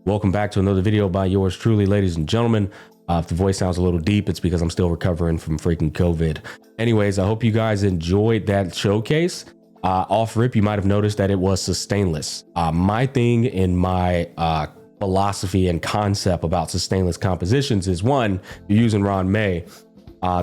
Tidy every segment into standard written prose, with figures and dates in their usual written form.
Welcome back to another video by yours truly, ladies and gentlemen. If the voice sounds a little deep, it's because I'm still recovering from freaking COVID. Anyways, I hope you guys enjoyed that showcase. Off rip, you might have noticed that it was sustainless. My thing in my philosophy and concept about sustainless compositions is, one, you're using Ron May.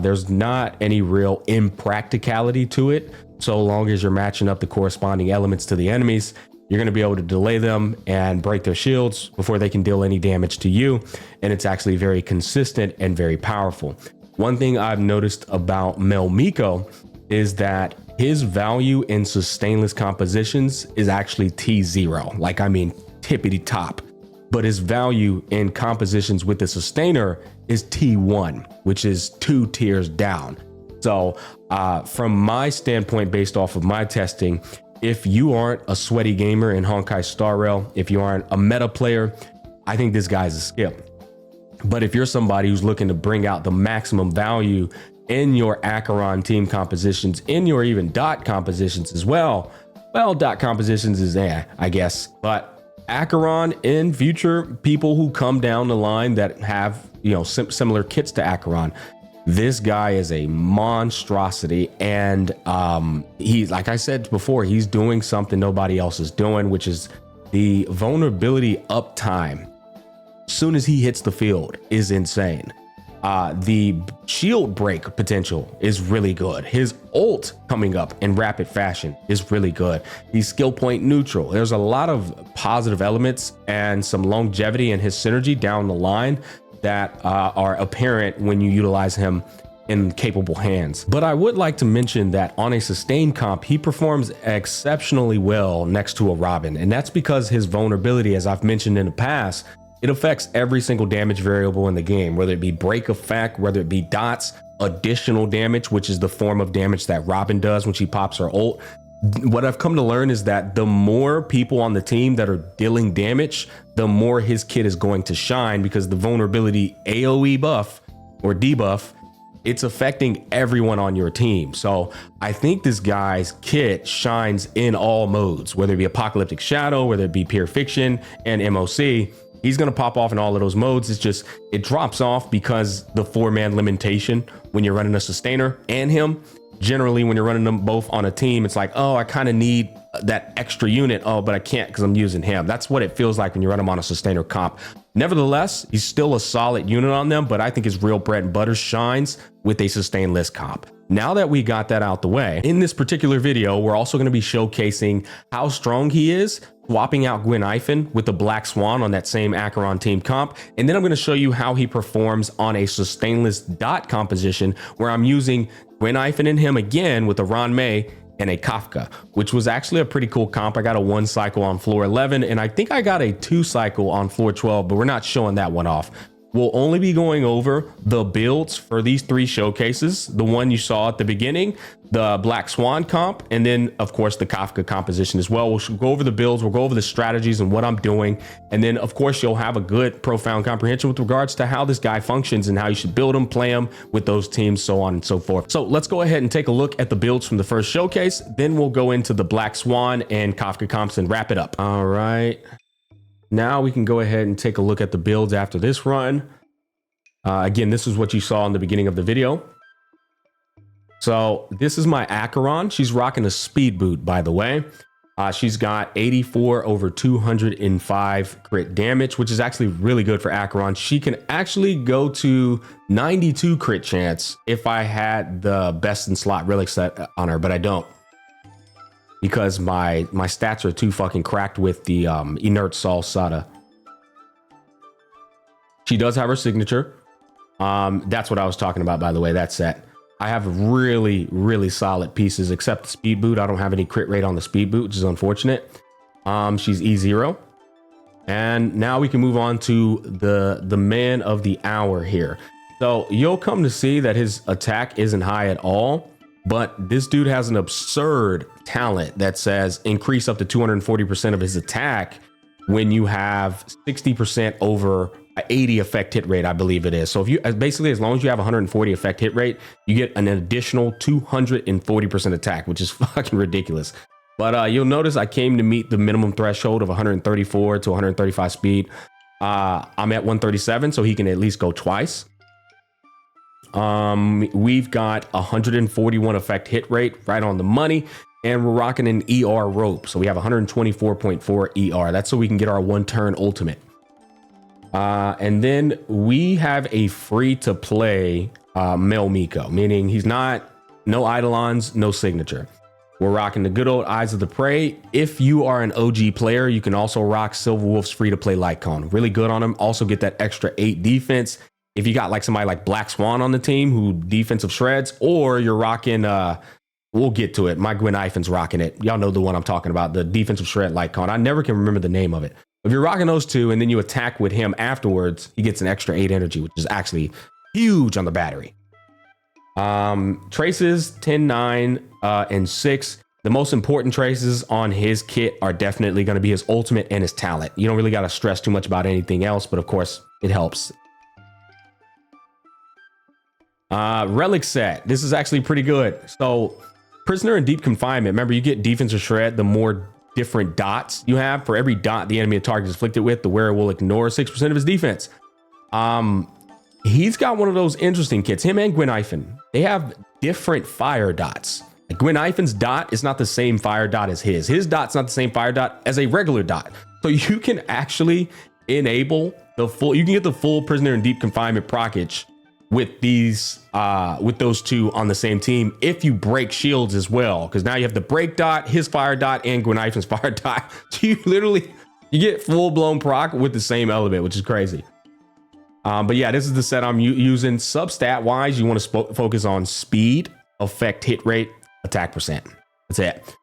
There's not any real impracticality to it. So long as you're matching up the corresponding elements to the enemies, you're going to be able to delay them and break their shields before they can deal any damage to you. And it's actually very consistent and very powerful. One thing I've noticed about Mel Miko is that his value in sustainless compositions is actually T0. Like, I mean, tippity top. But his value in compositions with the sustainer is T1, which is 2 tiers down. So from my standpoint, based off of my testing, if you aren't a sweaty gamer in Honkai Star Rail, if you aren't a meta player, I think this guy's a skip. But if you're somebody who's looking to bring out the maximum value in your Acheron team compositions, in your even dot compositions as well, dot compositions is I guess. But Acheron, in future people who come down the line that have, similar kits to Acheron, this guy is a monstrosity. And he's, like I said before, he's doing something nobody else is doing, which is the vulnerability uptime. As soon as he hits the field is insane. The shield break potential is really good. His ult coming up in rapid fashion is really good. He's skill point neutral. There's a lot of positive elements and some longevity in his synergy down the line that are apparent when you utilize him in capable hands. But I would like to mention that on a sustained comp, he performs exceptionally well next to a Robin. And that's because his vulnerability, as I've mentioned in the past, it affects every single damage variable in the game, whether it be break effect, whether it be dots, additional damage, which is the form of damage that Robin does when she pops her ult. What I've come to learn is that the more people on the team that are dealing damage, the more his kit is going to shine, because the vulnerability AoE buff or debuff, it's affecting everyone on your team. So I think this guy's kit shines in all modes, whether it be Apocalyptic Shadow, whether it be Pure Fiction and MOC. He's going to pop off in all of those modes. It's just, it drops off because the 4-man limitation when you're running a sustainer and him. Generally, when you're running them both on a team, it's like, oh, I kind of need that extra unit. Oh, but I can't because I'm using him. That's what it feels like when you run him on a sustainer comp. Nevertheless, he's still a solid unit on them, but I think his real bread and butter shines with a sustainless comp. Now that we got that out the way, in this particular video, we're also going to be showcasing how strong he is, swapping out Gwen Ifen with the Black Swan on that same Acheron team comp. And then I'm going to show you how he performs on a sustainless dot composition, where I'm using Gwen Ifen and him again with a Ron May and a Kafka, which was actually a pretty cool comp. I got a 1 cycle on floor 11, and I think I got a 2 cycle on floor 12, but we're not showing that one off. We'll only be going over the builds for these 3 showcases. The one you saw at the beginning, the Black Swan comp, and then of course the Kafka composition as well. We'll go over the builds, we'll go over the strategies and what I'm doing. And then of course you'll have a good profound comprehension with regards to how this guy functions and how you should build him, play him with those teams, so on and so forth. So let's go ahead and take a look at the builds from the first showcase. Then we'll go into the Black Swan and Kafka comps and wrap it up. All right. Now we can go ahead and take a look at the builds after this run. Again, this is what you saw in the beginning of the video. So this is my Acheron. She's rocking a speed boot, by the way. She's got 84 over 205 crit damage, which is actually really good for Acheron. She can actually go to 92 crit chance if I had the best in slot relic set on her, but I don't, because my stats are too fucking cracked with the inert Sol Sada. She does have her signature. That's what I was talking about, by the way, that set. I have really, really solid pieces, except the speed boot. I don't have any crit rate on the speed boot, which is unfortunate. She's E0. And now we can move on to the man of the hour here. So you'll come to see that his attack isn't high at all, but this dude has an absurd talent that says increase up to 240% of his attack when you have 60% over 80 effect hit rate, I believe it is. So if you basically, as long as you have 140 effect hit rate, you get an additional 240% attack, which is fucking ridiculous. But you'll notice I came to meet the minimum threshold of 134 to 135 speed. I'm at 137, so he can at least go twice. We've got 141 effect hit rate, right on the money, and we're rocking an ER rope. So we have 124.4 ER. That's so we can get our 1-turn ultimate. And then we have a free to play Mel Miko, meaning he's not, no Eidolons, no signature. We're rocking the good old Eyes of the Prey. If you are an OG player, you can also rock Silver Wolf's free to play light cone. Really good on him. Also get that extra 8 defense. If you got like somebody like Black Swan on the team who defensive shreds, or you're rocking, we'll get to it. My Gwen Ifen's rocking it. Y'all know the one I'm talking about, the defensive shred light cone. I never can remember the name of it. If you're rocking those two and then you attack with him afterwards, he gets an extra 8 energy, which is actually huge on the battery. Traces 10, 9, and 6. The most important traces on his kit are definitely going to be his ultimate and his talent. You don't really got to stress too much about anything else, but of course it helps. Relic set. This is actually pretty good. So prisoner in deep confinement. Remember, you get defense or shred the more different dots you have. For every dot the enemy target is afflicted with, the wearer will ignore 6% of his defense. He's got one of those interesting kits. Him and Gwen Ifen, they have different fire dots. Like Gwen Ifen's dot is not the same fire dot as his. His dot's not the same fire dot as a regular dot. So you can actually enable the full, you can get the full prisoner in deep confinement proccage with these with those two on the same team if you break shields as well, because now you have the break dot, his fire dot, and Gwen Ifen's fire dot. So you get full-blown proc with the same element, which is crazy. But yeah, this is the set I'm using. Substat wise, you want to focus on speed, effect hit rate, attack percent. That's it.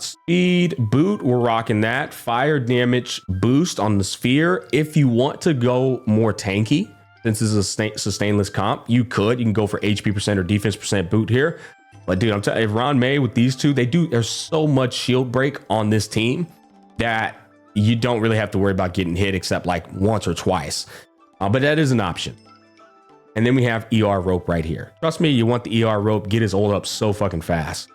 Speed boot, we're rocking that. Fire damage boost on the sphere. If you want to go more tanky, since this is a sustainless comp, you can go for HP percent or defense percent boot here. But dude, I'm telling you, if Ron May with these two, there's so much shield break on this team that you don't really have to worry about getting hit except like once or twice. But that is an option. And then we have ER rope right here. Trust me, you want the ER rope, get his ult up so fucking fast.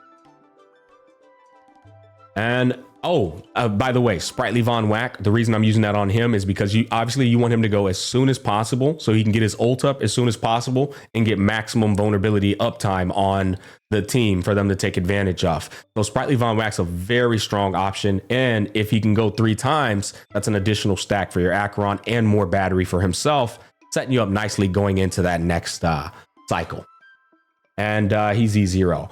And by the way, Sprightly Von Whack, the reason I'm using that on him is because you want him to go as soon as possible so he can get his ult up as soon as possible and get maximum vulnerability uptime on the team for them to take advantage of. So Sprightly Von Whack's a very strong option. And if he can go 3 times, that's an additional stack for your Acheron and more battery for himself, setting you up nicely going into that next cycle. And he's E0.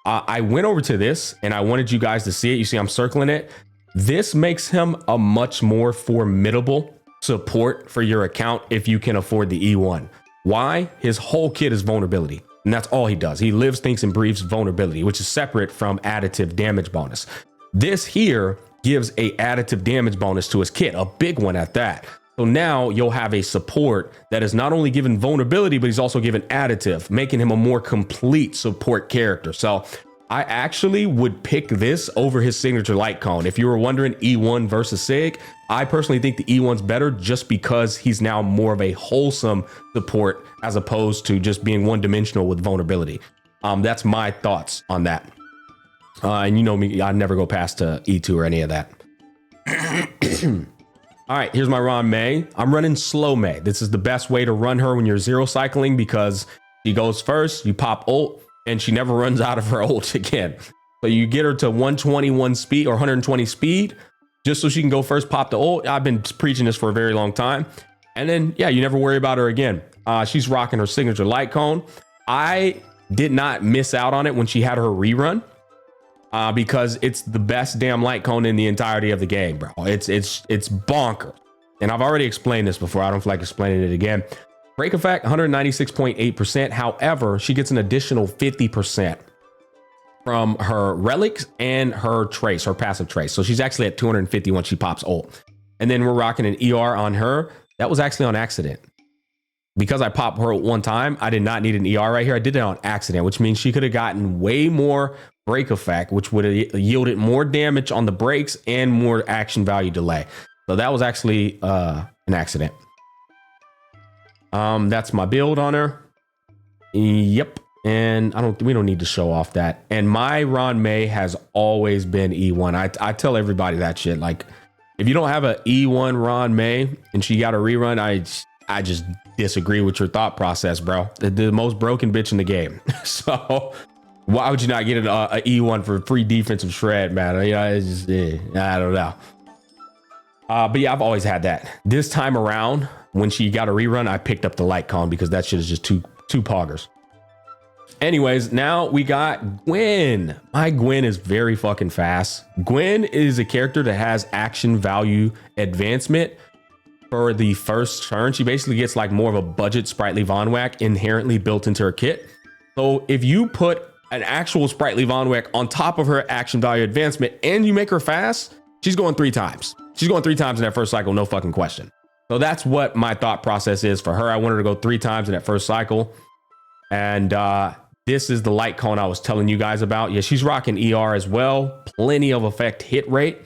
I went over to this and I wanted you guys to see it. You see, I'm circling it. This makes him a much more formidable support for your account if you can afford the E1. Why? His whole kit is vulnerability. And that's all he does. He lives, thinks, and breathes vulnerability, which is separate from additive damage bonus. This here gives a additive damage bonus to his kit, a big one at that. So now you'll have a support that is not only given vulnerability, but he's also given additive, making him a more complete support character. So I actually would pick this over his signature light cone. If you were wondering E1 versus Sig, I personally think the E1's better just because he's now more of a wholesome support as opposed to just being one-dimensional with vulnerability. That's my thoughts on that. And you know me, I never go past E2 or any of that. All right, here's my Ron May. I'm running slow May. This is the best way to run her when you're zero cycling because she goes first, you pop ult, and she never runs out of her ult again. So you get her to 121 speed or 120 speed just so she can go first, pop the ult. I've been preaching this for a very long time. And then, yeah, you never worry about her again. She's rocking her signature light cone. I did not miss out on it when she had her rerun. Because it's the best damn light cone in the entirety of the game, bro. It's bonkers. And I've already explained this before. I don't feel like explaining it again. Break effect, 196.8%. However, she gets an additional 50% from her relics and her trace, her passive trace. So she's actually at 250 when she pops ult. And then we're rocking an ER on her. That was actually on accident. Because I popped her one time, I did not need an ER right here. I did it on accident, which means she could have gotten way more break effect, which would have yielded more damage on the breaks and more action value delay. So that was actually an accident. That's my build on her. Yep. And we don't need to show off that. And my Ron May has always been E1. I tell everybody that shit. Like, If you don't have a E1 Ron May and she got a rerun, I just disagree with your thought process, bro. The most broken bitch in the game. So why would you not get a E1 for free defensive shred, man? It's just, I don't know. But yeah, I've always had that. This time around, when she got a rerun, I picked up the light con because that shit is just two poggers. Anyways, now we got Gwen. My Gwen is very fucking fast. Gwen is a character that has action value advancement for the first turn. She basically gets like more of a budget sprightly Von Whack inherently built into her kit. So if you put an actual sprightly Von Whack on top of her action value advancement and you make her fast, she's going 3 times. She's going 3 times in that first cycle, no fucking question. So that's what my thought process is for her. I wanted to go 3 times in that first cycle. And this is the light cone I was telling you guys about. Yeah, she's rocking ER as well. Plenty of effect hit rate.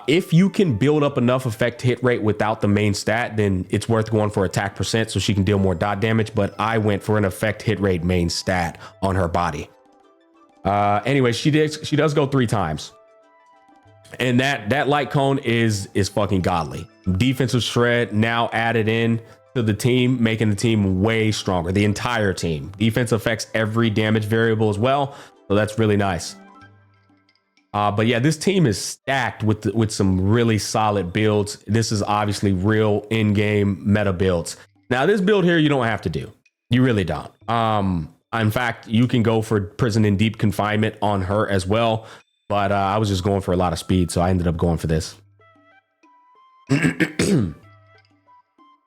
If you can build up enough effect hit rate without the main stat, then it's worth going for attack percent so she can deal more dot damage. But I went for an effect hit rate main stat on her body. Anyway, she does go 3 times. And that light cone is fucking godly. Defensive shred now added in to the team, making the team way stronger. The entire team. Defense affects every damage variable as well. So that's really nice. But yeah, this team is stacked with some really solid builds. This is obviously real in-game meta builds. Now, this build here, you don't have to do. You really don't. In fact, you can go for prison in deep confinement on her as well. But I was just going for a lot of speed, so I ended up going for this.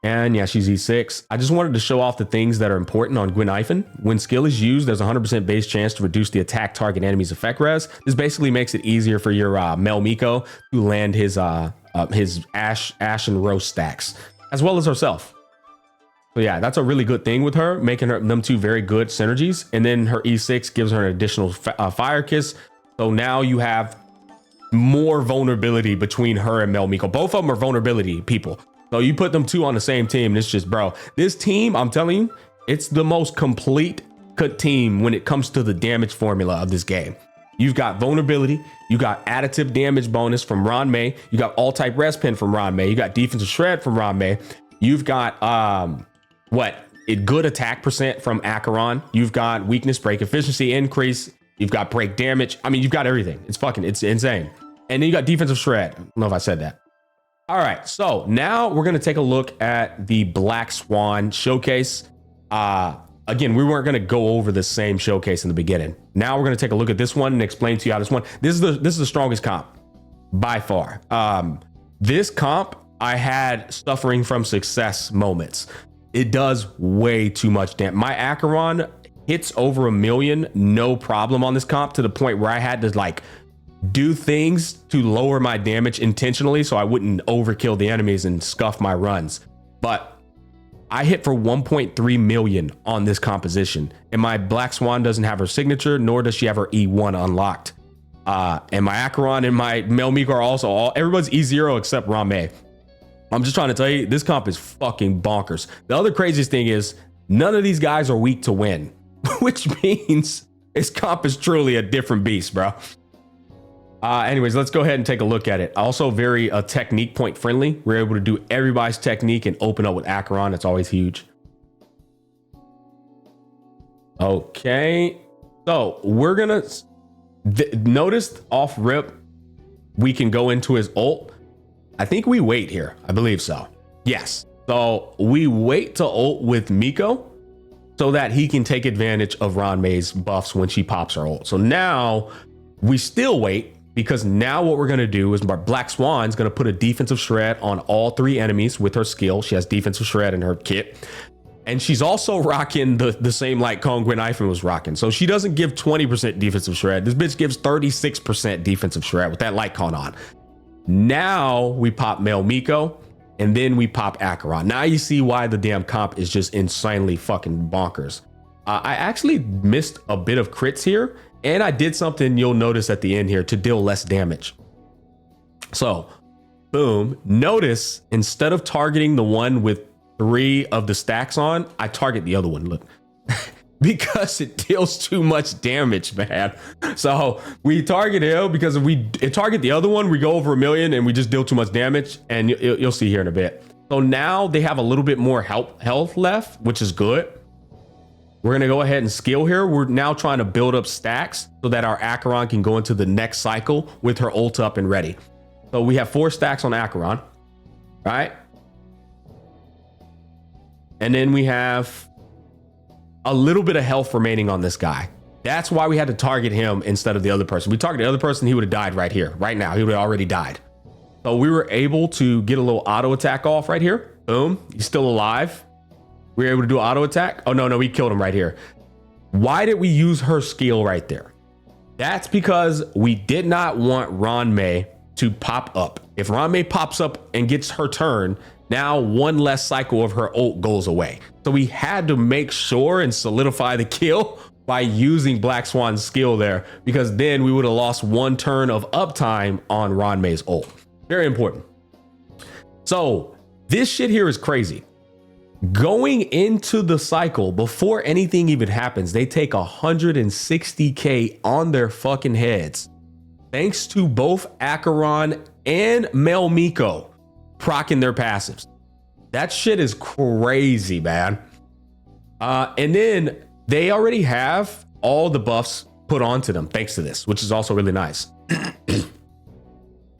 And yeah, she's E6. I just wanted to show off the things that are important on Gwen Ifen. When skill is used, there's a 100% base chance to reduce the attack target enemy's effect res. This basically makes it easier for your Mel Miko to land his Ash and Rose stacks, as well as herself. So yeah, that's a really good thing with her, making them two very good synergies. And then her E6 gives her an additional fire kiss. So now you have more vulnerability between her and Mel Miko. Both of them are vulnerability people. So you put them two on the same team, and it's just, bro, this team, I'm telling you, it's the most complete team when it comes to the damage formula of this game. You've got vulnerability, you got additive damage bonus from Ron May, you got all type res pin from Ron May, you got defensive shred from Ron May, you've got good attack percent from Acheron, you've got weakness break efficiency increase, you've got break damage. I mean, you've got everything. It's insane. And then you got defensive shred. I don't know if I said that. All right, so now we're going to take a look at the Black Swan showcase. Again, we weren't going to go over the same showcase in the beginning. Now we're going to take a look at this one and explain to you how this one. This is the strongest comp by far. This comp, I had suffering from success moments. It does way too much damage. My Acheron hits over 1 million, no problem on this comp, to the point where I had to like do things to lower my damage intentionally so I wouldn't overkill the enemies and scuff my runs. But I hit for 1.3 million on this composition, and my Black Swan doesn't have her signature, nor does she have her E1 unlocked. And my Acheron and my Mel Miko are also everyone's E0 except Rame. I'm just trying to tell you, this comp is fucking bonkers. The other craziest thing is none of these guys are weak to win, which means this comp is truly a different beast, bro. Anyways, let's go ahead and take a look at it. Also very technique point friendly. We're able to do everybody's technique and open up with Acheron. It's always huge. Okay, so we're gonna notice off rip, we can go into his ult. I think we wait here. I believe so. Yes. So we wait to ult with Miko so that he can take advantage of Ron May's buffs when she pops her ult. So now we still wait, because now what we're going to do is our Black Swan's going to put a defensive shred on all 3 enemies with her skill. She has defensive shred in her kit. And she's also rocking the same light cone Gwen Ifen was rocking. So she doesn't give 20% defensive shred. This bitch gives 36% defensive shred with that light cone on. Now we pop Mel Miko, and then we pop Acheron. Now you see why the damn comp is just insanely fucking bonkers. I actually missed a bit of crits here, and I did something you'll notice at the end here to deal less damage. So, boom. Notice instead of targeting the one with 3 of the stacks on, I target the other one. Look, because it deals too much damage, man. So we target him because if we target the other one, we go over 1 million and we just deal too much damage, and you'll see here in a bit. So now they have a little bit more health left, which is good. We're going to go ahead and skill here. We're now trying to build up stacks so that our Acheron can go into the next cycle with her ult up and ready. So we have 4 stacks on Acheron, right? And then we have a little bit of health remaining on this guy. That's why we had to target him instead of the other person. We targeted the other person, he would have died right here, right now. He would have already died. So we were able to get a little auto attack off right here. Boom, he's still alive. We were able to do auto attack. Oh, no, we killed him right here. Why did we use her skill right there? That's because we did not want Ranmei to pop up. If Ranmei pops up and gets her turn, now one less cycle of her ult goes away. So we had to make sure and solidify the kill by using Black Swan's skill there, because then we would have lost 1 turn of uptime on Ranmei's ult. Very important. So this shit here is crazy. Going into the cycle, before anything even happens, they take 160k on their fucking heads, thanks to both Acheron and Mel Miko proccing their passives. That shit is crazy, man. And then they already have all the buffs put onto them thanks to this, which is also really nice.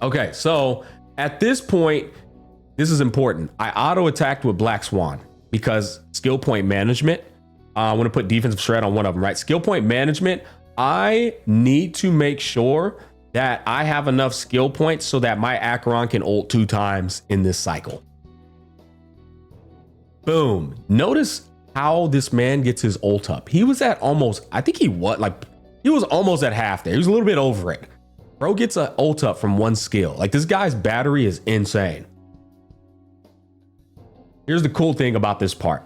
Okay, so at this point, this is important. I auto attacked with Black Swan because skill point management. I want to put defensive shred on one of them, right? Skill point management. I need to make sure that I have enough skill points so that my Acheron can ult 2 times in this cycle. Boom. Notice how this man gets his ult up. He was at almost, I think he was almost at half there. He was a little bit over it. Bro gets an ult up from 1 skill. Like, this guy's battery is insane. Here's the cool thing about this part.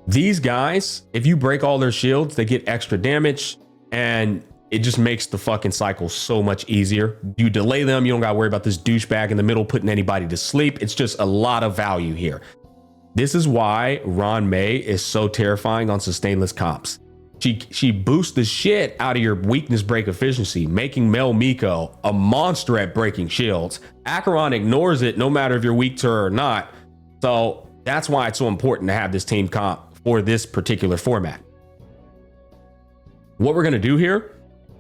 These guys, if you break all their shields, they get extra damage, and it just makes the fucking cycle so much easier. You delay them, you don't gotta worry about this douchebag in the middle putting anybody to sleep. It's just a lot of value here. This is why Ranmei is so terrifying on sustainless comps. She boosts the shit out of your weakness break efficiency, making Mel Miko a monster at breaking shields. Acheron ignores it no matter if you're weak to her or not. So that's why it's so important to have this team comp for this particular format. What we're going to do here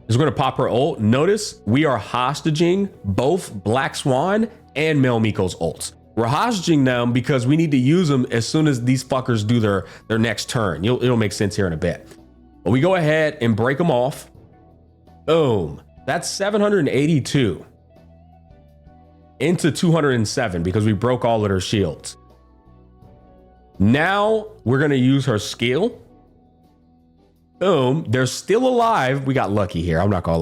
is we're going to pop her ult. Notice we are hostaging both Black Swan and Mel Miko's ults. We're hostaging them because we need to use them as soon as these fuckers do their next turn. It'll make sense here in a bit. But we go ahead and break them off. Boom. That's 782 into 207 because we broke all of her shields. Now we're going to use her skill. Boom. They're still alive. We got lucky here. I'm not going to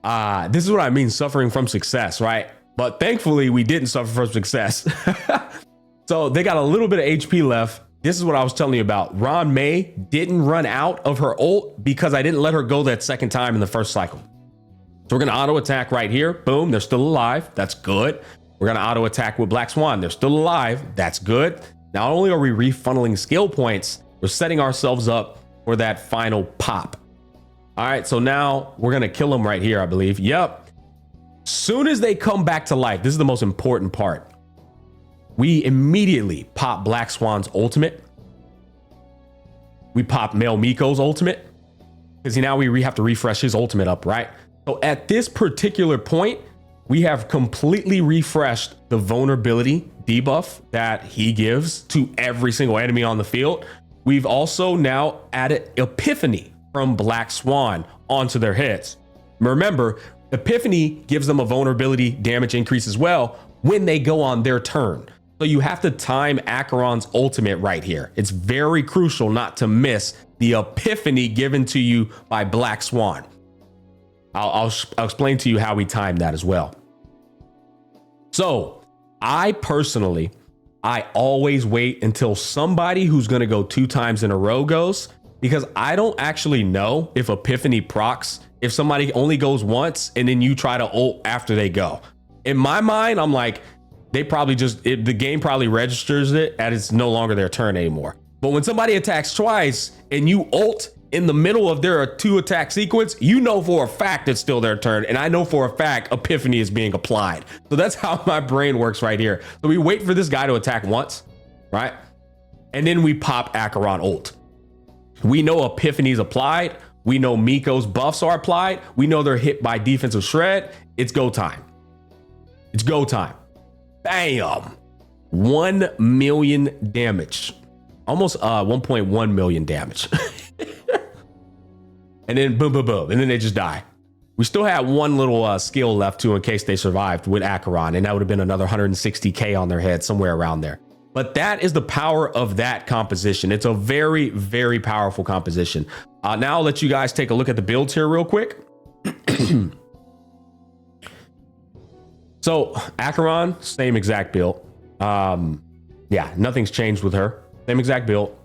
lie. This is what I mean, suffering from success, right? But thankfully, we didn't suffer from success. So they got a little bit of HP left. This is what I was telling you about. Ranmei didn't run out of her ult because I didn't let her go that second time in the first cycle. So we're going to auto attack right here. Boom. They're still alive. That's good. We're going to auto attack with Black Swan. They're still alive. That's good. Not only are we refunneling skill points, we're setting ourselves up for that final pop. All right, so now we're going to kill them right here, I believe. Yep. Soon as they come back to life, this is the most important part. We immediately pop Black Swan's ultimate. We pop Mel Miko's ultimate because now we have to refresh his ultimate up, right? So at this particular point, we have completely refreshed the vulnerability debuff that he gives to every single enemy on the field. We've also now added Epiphany from Black Swan onto their heads. Remember, Epiphany gives them a vulnerability damage increase as well when they go on their turn. So you have to time Acheron's ultimate right here. It's very crucial not to miss the Epiphany given to you by Black Swan. I'll explain to you how we time that as well. So I personally, I always wait until somebody who's going to go 2 times in a row goes, because I don't actually know if Epiphany procs if somebody only goes once and then you try to ult after they go. In my mind, I'm like, they probably just, the game probably registers it and it's no longer their turn anymore. But when somebody attacks twice and you ult in the middle of their 2 attack sequence, you know for a fact it's still their turn. And I know for a fact Epiphany is being applied. So that's how my brain works right here. So we wait for this guy to attack once, right? And then we pop Acheron ult. We know Epiphany's applied. We know Miko's buffs are applied. We know they're hit by defensive shred. It's go time. It's go time. Bam. 1 million damage. Almost 1.1 million damage. And then boom, boom, boom. And then they just die. We still had one little skill left too in case they survived with Acheron. And that would have been another 160k on their head, somewhere around there. But that is the power of that composition. It's a very, very powerful composition. Now I'll let you guys take a look at the builds here real quick. So Acheron, same exact build. Yeah, nothing's changed with her. Same exact build.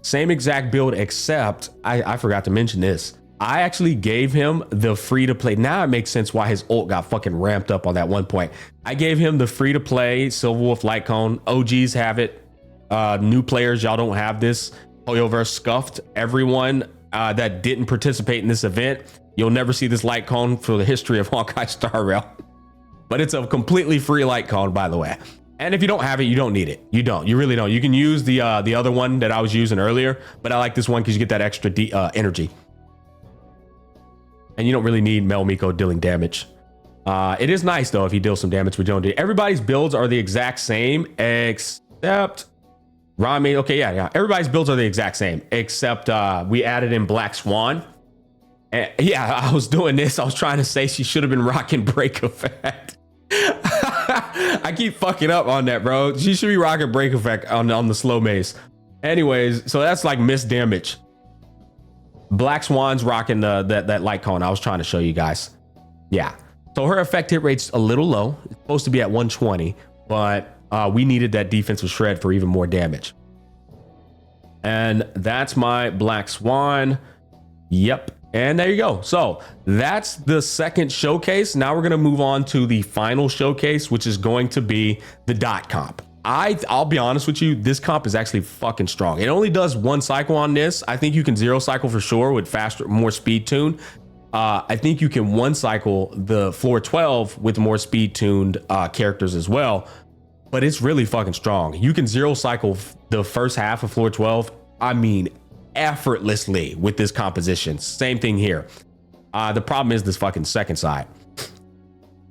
Same exact build, except I forgot to mention this. I actually gave him the free to play. Now it makes sense why his ult got fucking ramped up on that one point. I gave him the free to play Silverwolf Light Cone. OGs have it. New players, y'all don't have this. Hoyoverse scuffed everyone that didn't participate in this event. You'll never see this light cone for the history of Honkai Star Rail. But it's a completely free light cone, by the way. And if you don't have it, you don't need it. You don't. You really don't. You can use the other one that I was using earlier, but I like this one because you get that extra energy. And you don't really need Mel Miko dealing damage. It is nice though if he deals some damage with Joan. Everybody's builds are the exact same except Rami. Okay, yeah. Everybody's builds are the exact same except we added in Black Swan. And yeah, I was doing this. I was trying to say she should have been rocking Break Effect. I keep fucking up on that, bro. She should be rocking Break Effect on the slow mace. Anyways, so that's like missed damage. Black Swan's rocking that light cone I was trying to show you guys. Yeah. So her effect hit rate's a little low. It's supposed to be at 120, but we needed that defensive shred for even more damage. And that's my Black Swan. Yep. And there you go. So that's the second showcase. Now we're going to move on to the final showcase, which is going to be the dot comp. I'll be honest with you, this comp is actually fucking strong. It only does 1 cycle on this. I think you can 0 cycle for sure with faster, more speed tune. I think you can 1 cycle the floor 12 with more speed tuned characters as well. But it's really fucking strong. You can 0 cycle the first half of floor 12. I mean, effortlessly with this composition. Same thing here. The problem is this fucking second side.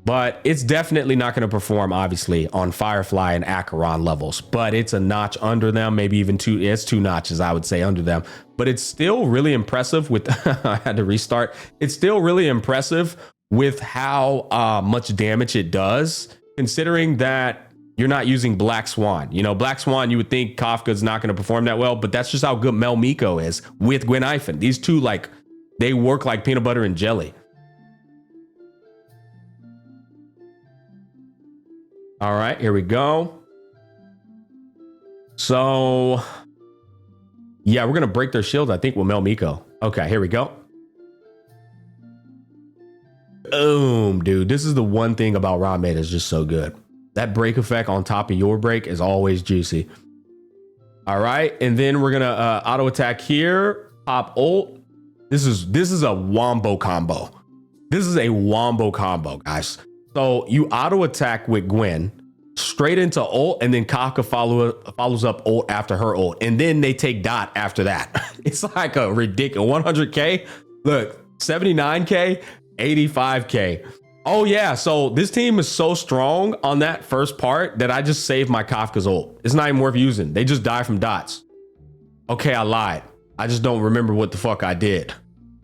But it's definitely not going to perform, obviously, on Firefly and Acheron levels. But it's a notch under them, maybe even 2. It's 2 notches, I would say, under them. But it's still really impressive with... I had to restart. It's still really impressive with how much damage it does, considering that you're not using Black Swan. You know, Black Swan, you would think Kafka's not going to perform that well, but that's just how good Mel Miko is with Gwen Ifen. These two, like, they work like peanut butter and jelly. All right, here we go. So, yeah, we're going to break their shields, I think, with Mel Miko. Okay, here we go. Boom, dude. This is the one thing about Rame that's just so good. That break effect on top of your break is always juicy. All right, and then we're going to auto attack here. Pop ult. This is a wombo combo. This is a wombo combo, guys. So you auto attack with Gwen straight into ult, and then Kafka follows up ult after her ult, and then they take dot after that. It's like a ridiculous 100k. Look, 79k, 85k. Oh yeah, so this team is so strong on that first part that I just saved my Kafka's ult. It's not even worth using. They just die from dots. Okay, I lied. I just don't remember what the fuck I did.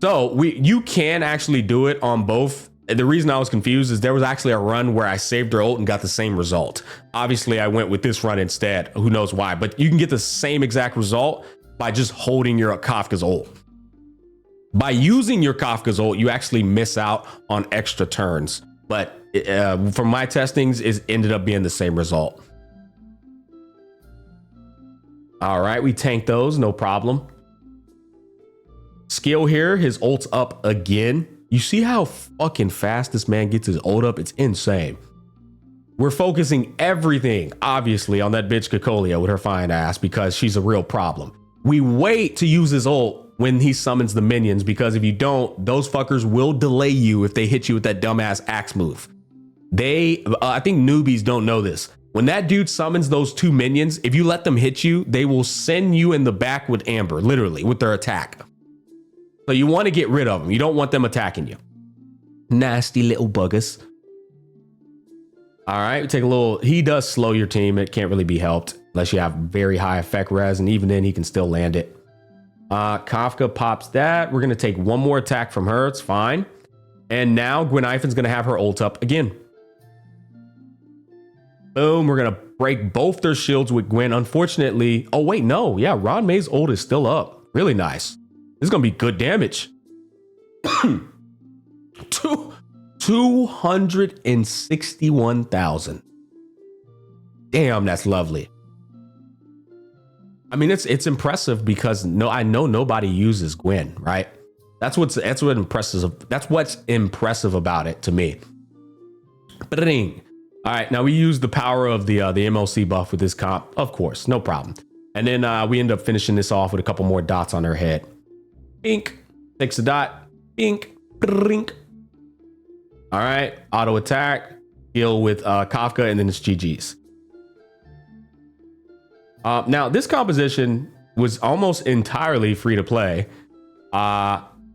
So you can actually do it on both. The reason I was confused is there was actually a run where I saved her ult and got the same result. Obviously, I went with this run instead. Who knows why? But you can get the same exact result by just holding your Kafka's ult. By using your Kafka's ult, you actually miss out on extra turns. But from my testings, it ended up being the same result. All right, we tanked those, no problem. Skill here, his ult's up again. You see how fucking fast this man gets his ult up? It's insane. We're focusing everything, obviously, on that bitch Cocolia with her fine ass because she's a real problem. We wait to use his ult when he summons the minions, because if you don't, those fuckers will delay you if they hit you with that dumbass axe move. I think newbies don't know this. When that dude summons those 2 minions, if you let them hit you, they will send you in the back with amber, literally, with their attack. So you want to get rid of them. You don't want them attacking you. Nasty little buggers. All right, take a little. He does slow your team. It can't really be helped unless you have very high effect res, and even then he can still land it. Kafka pops that. We're going to take one more attack from her. It's fine. And now Gwynaifan's going to have her ult up again. Boom. We're going to break both their shields with Gwen. Unfortunately. Oh, wait, no. Yeah, Ron May's ult is still up. Really nice. This is going to be good damage. 261,000. Damn, that's lovely. I mean, it's impressive because I know nobody uses Gwen, right? That's what's impressive. That's what's impressive about it to me. Ba-ding. All right, now we use the power of the MLC buff with this comp, of course, no problem. And then we end up finishing this off with a couple more dots on her head. Bink, takes a dot. Bink, brink. All right, auto attack, heal with Kafka, and then it's GG's. Now, this composition was almost entirely free to play,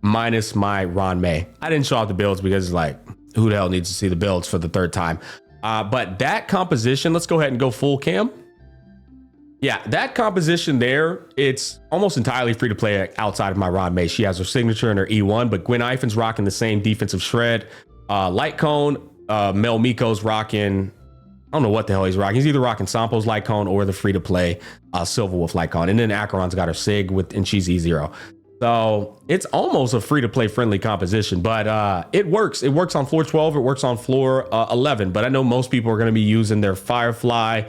minus my Ron May. I didn't show off the builds because, like, who the hell needs to see the builds for the 3rd time? But that composition, let's go ahead and go full cam. Yeah, that composition there, it's almost entirely free to play outside of my Ron May. She has her signature and her E1, but Gwynaifan's rocking the same defensive shred. Light Cone, Mel Miko's rocking, I don't know what the hell he's rocking. He's either rocking Sampo's Light Cone or the free to play Silver Wolf Light Cone. And then Acheron's got her Sig and she's E0. So it's almost a free to play friendly composition, but it works. It works on floor 12. It works on floor 11. But I know most people are going to be using their Firefly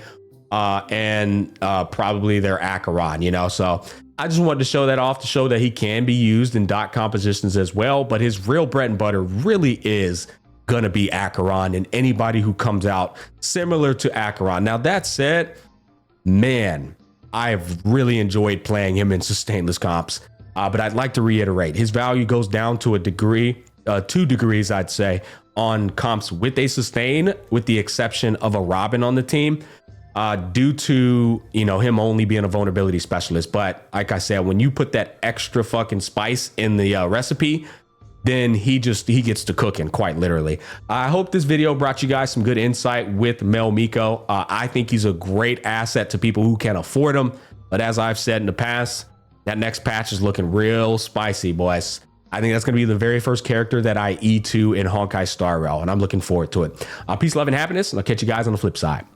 and probably their Acheron, you know. So I just wanted to show that off to show that he can be used in dot compositions as well. But his real bread and butter really is going to be Acheron and anybody who comes out similar to Acheron. Now, that said, man, I've really enjoyed playing him in sustainless comps. But I'd like to reiterate, his value goes down to a degree, 2 degrees, I'd say, on comps with a sustain, with the exception of a Robin on the team, due to, you know, him only being a vulnerability specialist. But like I said, when you put that extra fucking spice in the recipe, then he gets to cooking, quite literally. I hope this video brought you guys some good insight with Mel Miko. I think he's a great asset to people who can afford him. But as I've said in the past, that next patch is looking real spicy, boys. I think that's going to be the very first character that I E2 in Honkai Star Rail, and I'm looking forward to it. Peace, love, and happiness, and I'll catch you guys on the flip side.